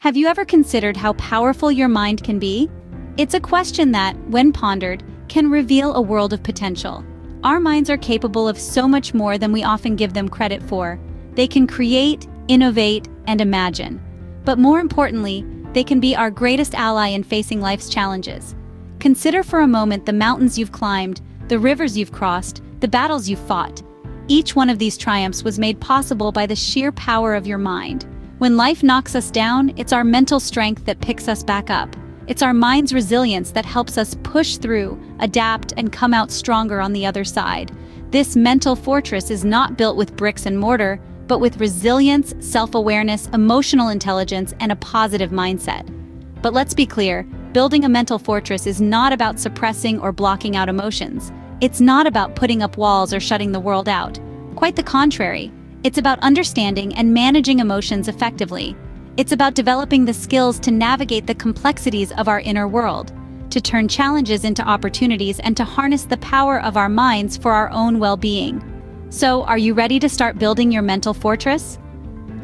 Have you ever considered how powerful your mind can be? It's a question that, when pondered, can reveal a world of potential. Our minds are capable of so much more than we often give them credit for. They can create, innovate, and imagine. But more importantly, they can be our greatest ally in facing life's challenges. Consider for a moment the mountains you've climbed, the rivers you've crossed, the battles you've fought. Each one of these triumphs was made possible by the sheer power of your mind. When life knocks us down, it's our mental strength that picks us back up. It's our mind's resilience that helps us push through, adapt, and come out stronger on the other side. This mental fortress is not built with bricks and mortar, but with resilience, self-awareness, emotional intelligence, and a positive mindset. But let's be clear, building a mental fortress is not about suppressing or blocking out emotions. It's not about putting up walls or shutting the world out. Quite the contrary. It's about understanding and managing emotions effectively. It's about developing the skills to navigate the complexities of our inner world, to turn challenges into opportunities, and to harness the power of our minds for our own well-being. So, are you ready to start building your mental fortress?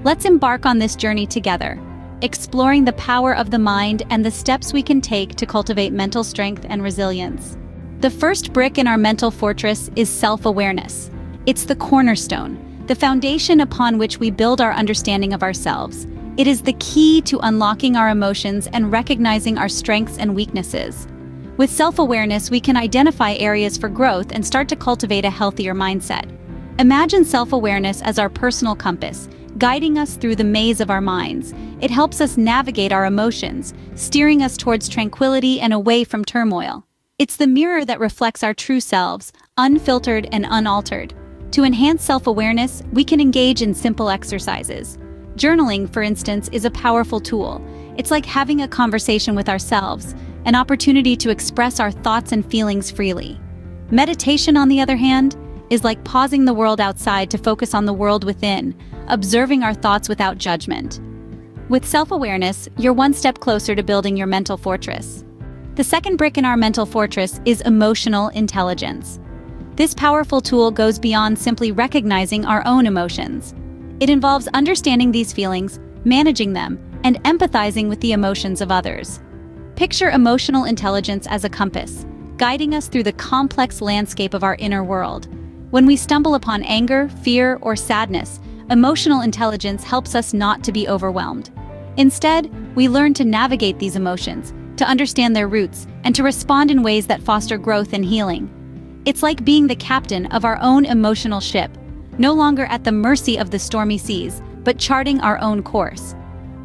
Let's embark on this journey together, exploring the power of the mind and the steps we can take to cultivate mental strength and resilience. The first brick in our mental fortress is self-awareness. It's the cornerstone, the foundation upon which we build our understanding of ourselves. It is the key to unlocking our emotions and recognizing our strengths and weaknesses. With self-awareness, we can identify areas for growth and start to cultivate a healthier mindset. Imagine self-awareness as our personal compass, guiding us through the maze of our minds. It helps us navigate our emotions, steering us towards tranquility and away from turmoil. It's the mirror that reflects our true selves, unfiltered and unaltered. To enhance self-awareness, we can engage in simple exercises. Journaling, for instance, is a powerful tool. It's like having a conversation with ourselves, an opportunity to express our thoughts and feelings freely. Meditation, on the other hand, is like pausing the world outside to focus on the world within, observing our thoughts without judgment. With self-awareness, you're one step closer to building your mental fortress. The second brick in our mental fortress is emotional intelligence. This powerful tool goes beyond simply recognizing our own emotions. It involves understanding these feelings, managing them, and empathizing with the emotions of others. Picture emotional intelligence as a compass, guiding us through the complex landscape of our inner world. When we stumble upon anger, fear, or sadness, emotional intelligence helps us not to be overwhelmed. Instead, we learn to navigate these emotions, to understand their roots, and to respond in ways that foster growth and healing. It's like being the captain of our own emotional ship, no longer at the mercy of the stormy seas, but charting our own course.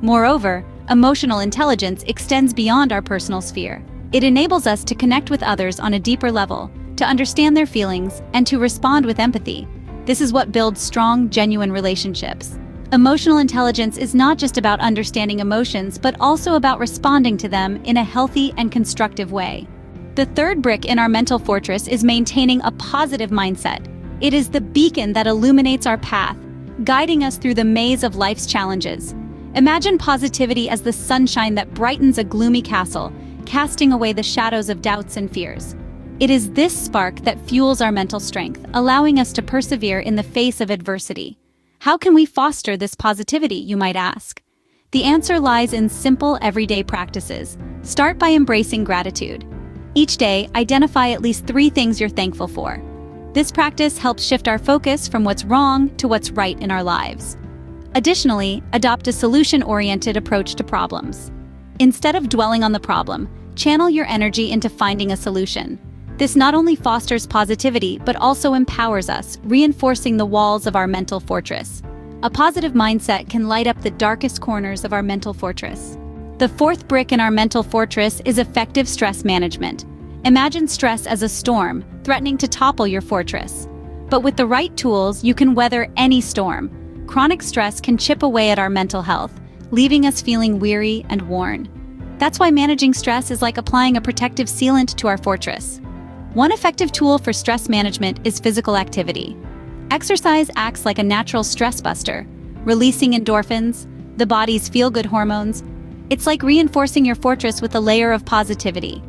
Moreover, emotional intelligence extends beyond our personal sphere. It enables us to connect with others on a deeper level, to understand their feelings, and to respond with empathy. This is what builds strong, genuine relationships. Emotional intelligence is not just about understanding emotions, but also about responding to them in a healthy and constructive way. The third brick in our mental fortress is maintaining a positive mindset. It is the beacon that illuminates our path, guiding us through the maze of life's challenges. Imagine positivity as the sunshine that brightens a gloomy castle, casting away the shadows of doubts and fears. It is this spark that fuels our mental strength, allowing us to persevere in the face of adversity. How can we foster this positivity, you might ask? The answer lies in simple, everyday practices. Start by embracing gratitude. Each day, identify at least 3 things you're thankful for. This practice helps shift our focus from what's wrong to what's right in our lives. Additionally, adopt a solution-oriented approach to problems. Instead of dwelling on the problem, channel your energy into finding a solution. This not only fosters positivity, but also empowers us, reinforcing the walls of our mental fortress. A positive mindset can light up the darkest corners of our mental fortress. The fourth brick in our mental fortress is effective stress management. Imagine stress as a storm, threatening to topple your fortress. But with the right tools, you can weather any storm. Chronic stress can chip away at our mental health, leaving us feeling weary and worn. That's why managing stress is like applying a protective sealant to our fortress. One effective tool for stress management is physical activity. Exercise acts like a natural stress buster, releasing endorphins, the body's feel-good hormones. It's like reinforcing your fortress with a layer of positivity.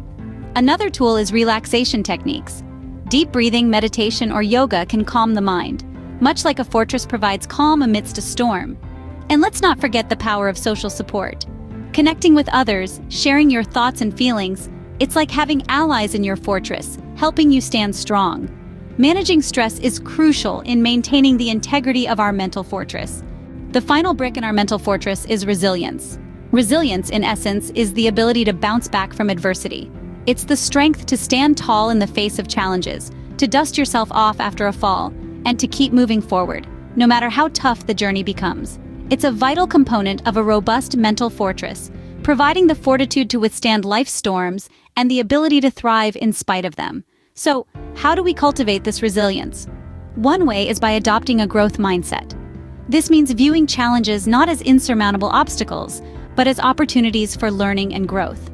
Another tool is relaxation techniques. Deep breathing, meditation, or yoga can calm the mind, much like a fortress provides calm amidst a storm. And let's not forget the power of social support. Connecting with others, sharing your thoughts and feelings, it's like having allies in your fortress, helping you stand strong. Managing stress is crucial in maintaining the integrity of our mental fortress. The final brick in our mental fortress is resilience. Resilience, in essence, is the ability to bounce back from adversity. It's the strength to stand tall in the face of challenges, to dust yourself off after a fall, and to keep moving forward, no matter how tough the journey becomes. It's a vital component of a robust mental fortress, providing the fortitude to withstand life's storms and the ability to thrive in spite of them. So, how do we cultivate this resilience? One way is by adopting a growth mindset. This means viewing challenges not as insurmountable obstacles, but as opportunities for learning and growth.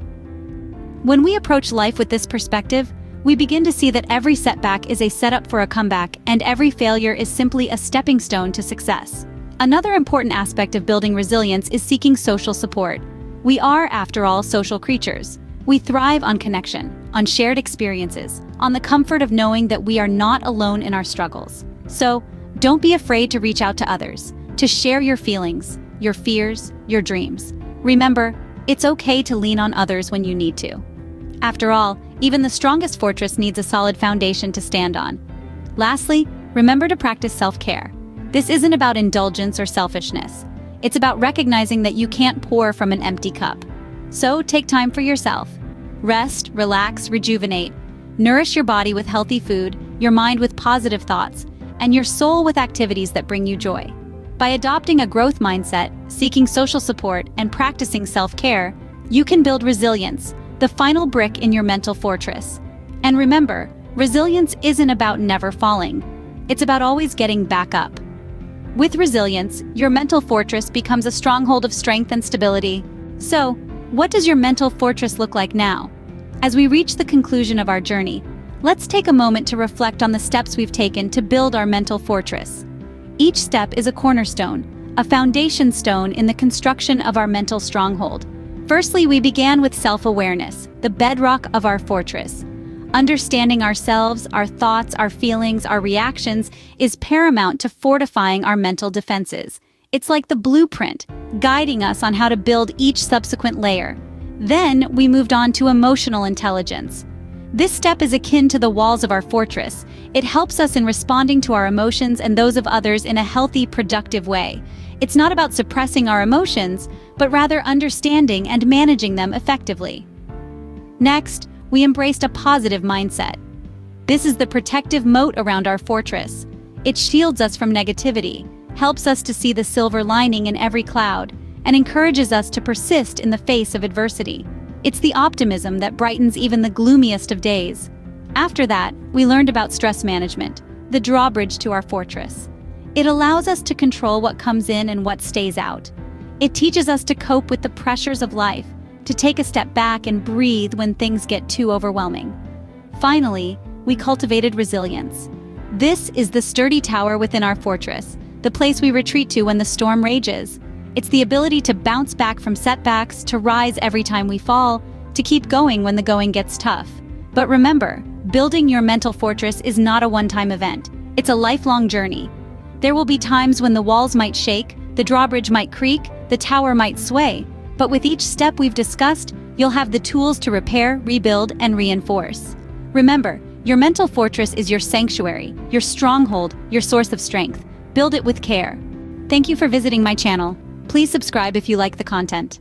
When we approach life with this perspective, we begin to see that every setback is a setup for a comeback, and every failure is simply a stepping stone to success. Another important aspect of building resilience is seeking social support. We are, after all, social creatures. We thrive on connection, on shared experiences, on the comfort of knowing that we are not alone in our struggles. So, don't be afraid to reach out to others, to share your feelings, your fears, your dreams. Remember, it's okay to lean on others when you need to. After all, even the strongest fortress needs a solid foundation to stand on. Lastly, remember to practice self-care. This isn't about indulgence or selfishness. It's about recognizing that you can't pour from an empty cup. So take time for yourself. Rest, relax, rejuvenate. Nourish your body with healthy food, your mind with positive thoughts, and your soul with activities that bring you joy. By adopting a growth mindset, seeking social support, and practicing self-care, you can build resilience, the final brick in your mental fortress. And remember, resilience isn't about never falling. It's about always getting back up. With resilience, your mental fortress becomes a stronghold of strength and stability. So, what does your mental fortress look like now? As we reach the conclusion of our journey, let's take a moment to reflect on the steps we've taken to build our mental fortress. Each step is a cornerstone, a foundation stone in the construction of our mental stronghold. Firstly, we began with self-awareness, the bedrock of our fortress. Understanding ourselves, our thoughts, our feelings, our reactions is paramount to fortifying our mental defenses. It's like the blueprint, guiding us on how to build each subsequent layer. Then we moved on to emotional intelligence. This step is akin to the walls of our fortress. It helps us in responding to our emotions and those of others in a healthy, productive way. It's not about suppressing our emotions, but rather understanding and managing them effectively. Next, we embraced a positive mindset. This is the protective moat around our fortress. It shields us from negativity, helps us to see the silver lining in every cloud, and encourages us to persist in the face of adversity. It's the optimism that brightens even the gloomiest of days. After that, we learned about stress management, the drawbridge to our fortress. It allows us to control what comes in and what stays out. It teaches us to cope with the pressures of life, to take a step back and breathe when things get too overwhelming. Finally, we cultivated resilience. This is the sturdy tower within our fortress, the place we retreat to when the storm rages. It's the ability to bounce back from setbacks, to rise every time we fall, to keep going when the going gets tough. But remember, building your mental fortress is not a one-time event. It's a lifelong journey. There will be times when the walls might shake, the drawbridge might creak, the tower might sway. But with each step we've discussed, you'll have the tools to repair, rebuild, and reinforce. Remember, your mental fortress is your sanctuary, your stronghold, your source of strength. Build it with care. Thank you for visiting my channel. Please subscribe if you like the content.